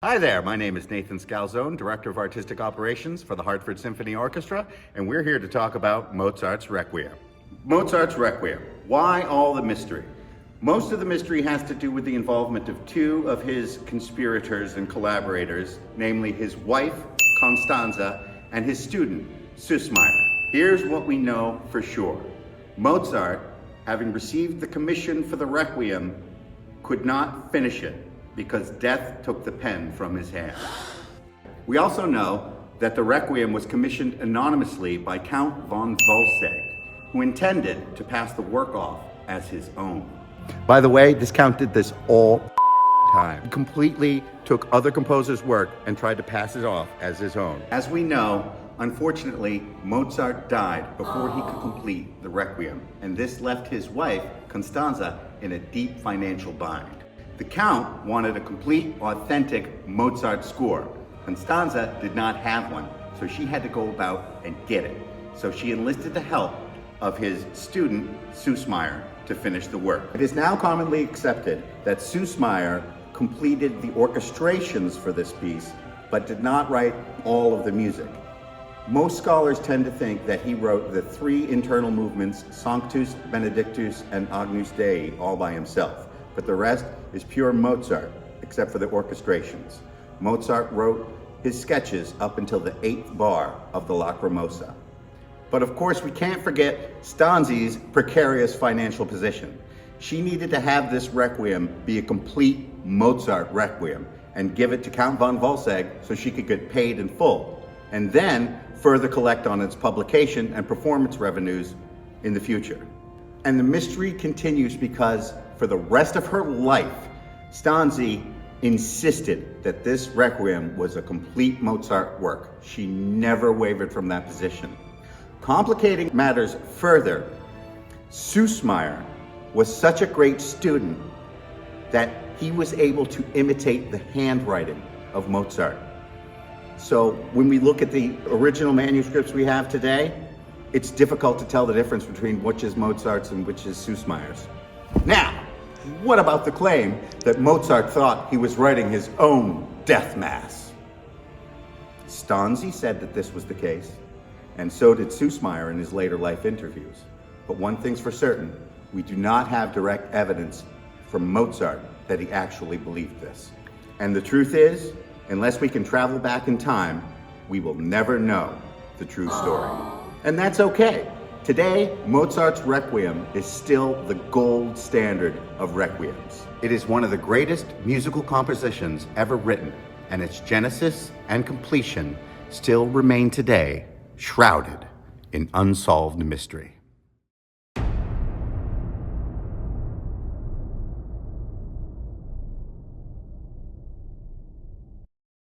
Hi there, my name is Nathan Scalzone, Director of Artistic Operations for the Hartford Symphony Orchestra, and we're here to talk about Mozart's Requiem. Mozart's Requiem. Why all the mystery? Most of the mystery has to do with the involvement of two of his conspirators and collaborators, namely his wife, Constanza, and his student, Süssmayr. Here's what we know for sure. Mozart, having received the commission for the Requiem, could not finish it because death took the pen from his hand. We also know that the Requiem was commissioned anonymously by Count von Wolsegg, who intended to pass the work off as his own. By the way, this Count did this all time. He completely took other composers' work and tried to pass it off as his own. As we know, unfortunately, Mozart died before he could complete the Requiem, and this left his wife, Constanza, in a deep financial bind. The Count wanted a complete, authentic Mozart score. Constanza did not have one, so she had to go about and get it. So she enlisted the help of his student, Süssmayr, to finish the work. It is now commonly accepted that Süssmayr completed the orchestrations for this piece, but did not write all of the music. Most scholars tend to think that he wrote the three internal movements, Sanctus, Benedictus, and Agnus Dei, all by himself. But the rest is pure Mozart, except for the orchestrations. Mozart wrote his sketches up until the 8th bar of the Lacrimosa. But of course, we can't forget Stanzi's precarious financial position. She needed to have this Requiem be a complete Mozart Requiem and give it to Count von Wolsegg so she could get paid in full, and then further collect on its publication and performance revenues in the future. And the mystery continues because for the rest of her life, Stanzi insisted that this Requiem was a complete Mozart work. She never wavered from that position. Complicating matters further, Süssmayr was such a great student that he was able to imitate the handwriting of Mozart. So when we look at the original manuscripts we have today, it's difficult to tell the difference between which is Mozart's and which is Süssmayr's. Now, what about the claim that Mozart thought he was writing his own death mass? Stanzi said that this was the case, and so did Süssmayr in his later life interviews. But one thing's for certain, we do not have direct evidence from Mozart that he actually believed this. And the truth is, unless we can travel back in time, we will never know the true story. And that's okay. Today, Mozart's Requiem is still the gold standard of requiems. It is one of the greatest musical compositions ever written, and its genesis and completion still remain today shrouded in unsolved mystery.